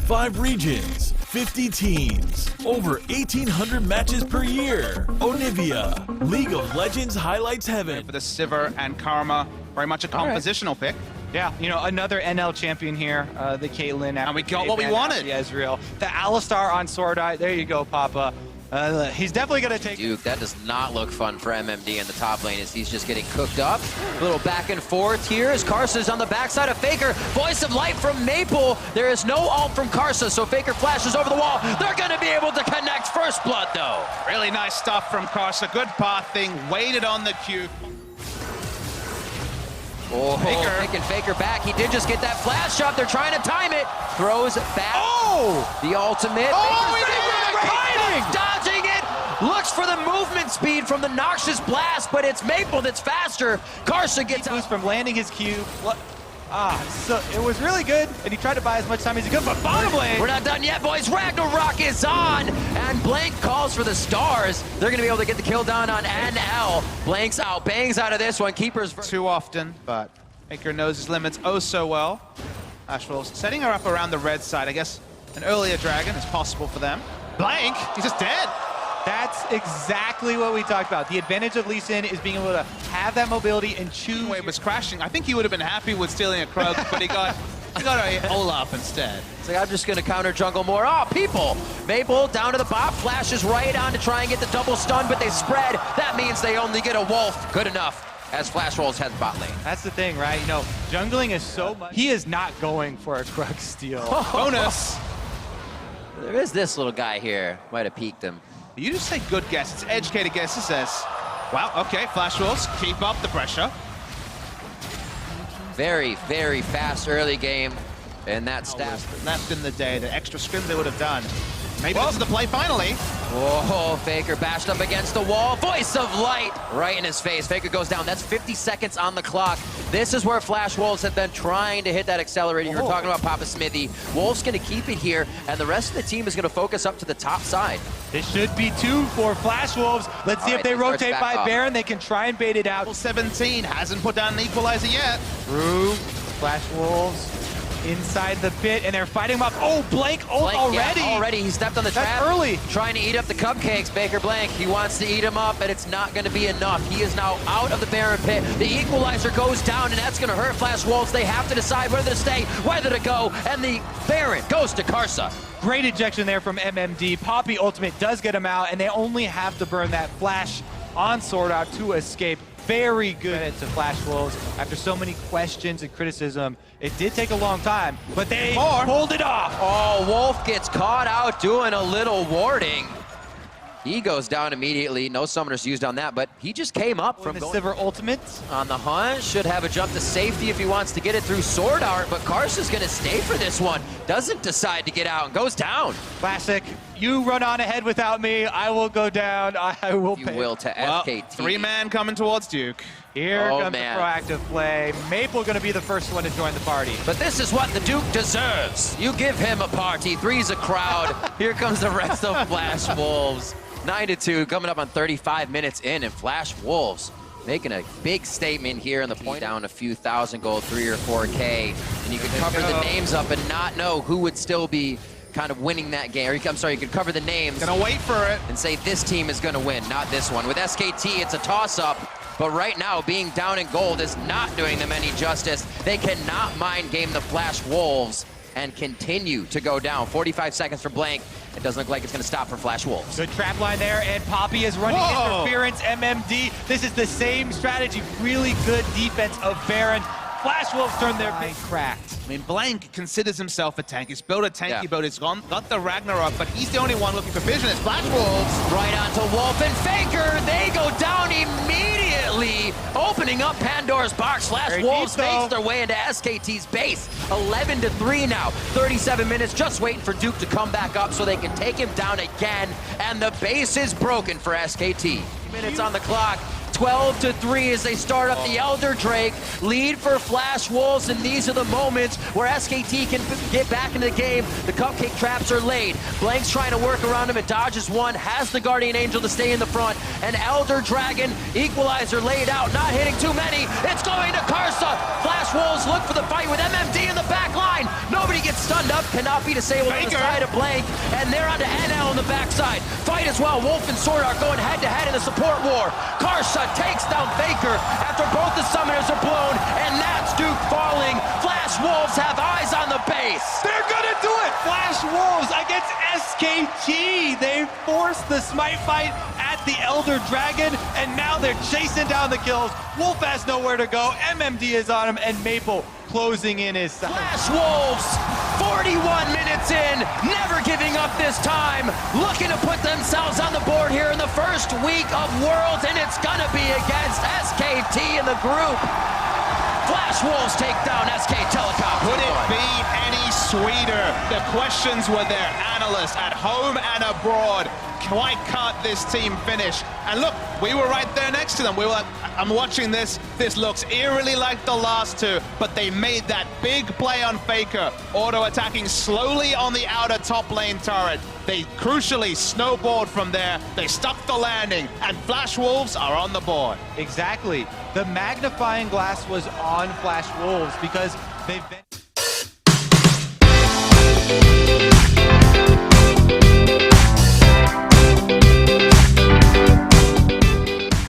5 regions, 50 teams, over 1,800 matches per year. Onivia, League of Legends highlights heaven. For the Sivir and Karma, very much a compositional pick. Yeah, you know, another NL champion here, the Caitlyn. And we got what we wanted. The Ezreal. The Alistar on Sword Eye. There you go, Papa. He's definitely going to take... Duke, that does not look fun for MMD in the top lane as he's just getting cooked up. A little back and forth here as Karsa's on the backside of Faker. Voice of Light from Maple. There is no ult from Karsa, so Faker flashes over the wall. They're going to be able to connect first blood, though. Really nice stuff from Karsa. Good pathing, waited on the Q. Oh, taking Faker back. He did just get that flash shot. They're trying to time it. Throws back. Oh! The ultimate. Oh, Dodging it. Looks for the movement speed from the Noxious Blast, but it's Maple that's faster. Karsa gets out from landing his Q. So it was really good, and he tried to buy as much time as he could, but bottom lane. We're not done yet, boys. Ragnarok is on, and Blank calls for the stars. They're going to be able to get the kill down on NL. Blank's out, bangs out of this one. Keepers too often, but Faker knows his limits oh so well. Ashwell's setting her up around the red side. I guess an earlier dragon is possible for them. Blank, he's just dead. That's exactly what we talked about. The advantage of Lee Sin is being able to have that mobility and choose. Wave was crashing. I think he would have been happy with stealing a Krug, but he got a Olaf instead. It's like, I'm just going to counter jungle more. Oh, people! Maple down to the bot, flashes right on to try and get the double stun, but they spread. That means they only get a wolf. Good enough as Flash Rolls has bot lane. That's the thing, right? You know, jungling is so much. He is not going for a Krug steal. Bonus. There is this little guy here. Might have peeked him. You just say good guess. It's educated guess. It says, wow, okay, Flash Wolves, keep up the pressure. Very, very fast early game, and that stat. Left in the day, the extra scrim they would have done. Maybe this is the play finally. Whoa, Faker bashed up against the wall. Voice of Light right in his face. Faker goes down. That's 50 seconds on the clock. This is where Flash Wolves have been trying to hit that accelerator. You were talking about Papa Smithy. Wolves going to keep it here, and the rest of the team is going to focus up to the top side. This should be 2 for Flash Wolves. Let's see if they rotate by Baron. They can try and bait it out. 17 hasn't put down an equalizer yet. Through Flash Wolves. Inside the pit, and they're fighting him up. Oh, Blank ult already. Yeah, already. He stepped on the trap. Early. Trying to eat up the cupcakes, Baker Blank. He wants to eat him up, and it's not going to be enough. He is now out of the Baron pit. The equalizer goes down, and that's going to hurt Flash Wolves. They have to decide whether to stay, whether to go, and the Baron goes to Karsa. Great ejection there from MMD. Poppy ultimate does get him out, and they only have to burn that flash on Sword Out to escape. Very good to Flash Wolves. After so many questions and criticism, it did take a long time, but they pulled it off. Oh, Wolf gets caught out doing a little warding. He goes down immediately. No summoners used on that, but he just came up from the Sivir ultimate. On the hunt, should have a jump to safety if he wants to get it through Sword Art, but Karsa's gonna stay for this one. Doesn't decide to get out and goes down. Classic. You run on ahead without me. I will go down. I will pay. You will to SKT. 3-man coming towards Duke. Here comes the proactive play. Maple gonna be the first one to join the party. But this is what the Duke deserves. You give him a party. 3's a crowd. Here comes the rest of Flash Wolves. 9-2, coming up on 35 minutes in, and Flash Wolves making a big statement here in the point. Down a few thousand gold, 3 or 4K, and you could cover the names up and not know who would still be kind of winning that game. Or I'm sorry, you could cover the names. Gonna wait for it. And say this team is gonna win, not this one. With SKT, it's a toss-up. But right now, being down in gold is not doing them any justice. They cannot mind game the Flash Wolves and continue to go down. 45 seconds for Blank. It doesn't look like it's going to stop for Flash Wolves. Good trap line there, and Poppy is running interference. MMD, this is the same strategy. Really good defense of Baron. Flash Wolves turn their big cracked. I mean, Blank considers himself a tank. He's built a tanky build. He's got the Ragnarok, but he's the only one looking for vision. It's Flash Wolves. Right onto Wolf and Faker. They go down immediately, opening up Pandora's box. Flash Wolves makes their way into SKT's base. 11-3 now. 37 minutes, just waiting for Duke to come back up so they can take him down again. And the base is broken for SKT. Minutes on the clock. 12-3 as they start up the Elder Drake. Lead for Flash Wolves, and these are the moments where SKT can get back into the game. The cupcake traps are laid. Blank's trying to work around him and dodges one, has the Guardian Angel to stay in the front. An Elder Dragon equalizer laid out, not hitting too many. It's going to Karsa. Flash Wolves look for the fight with MMD in the back line. Nobody gets stunned up. Cannot be disabled on the Faker. side of Blank. And they're onto NL on the backside. Fight as well. Wolf and Sword are going head-to-head in the support war. Karsha takes down Faker after both the summoners are blown. And that's Duke falling. Flash Wolves have eyes on the base. They're gonna do it! Flash Wolves against SKT! They forced the smite fight at the Elder Dragon, and now they're chasing down the kills. Wolf has nowhere to go, MMD is on him, and Maple closing in his side. Flash Wolves, 41 minutes in, never giving up this time, looking to put themselves on the board here in the first week of Worlds, and it's gonna be against SKT in the group. Flash Wolves take down SK Telecom. Could it be any sweeter? The questions were there. Analysts at home and abroad. Why can't this team finish? And look, we were right there next to them. We were like, I'm watching this. This looks eerily like the last two, but they made that big play on Faker, auto-attacking slowly on the outer top lane turret. They crucially snowballed from there. They stuck the landing, and Flash Wolves are on the board. Exactly. The magnifying glass was on Flash Wolves because they've been...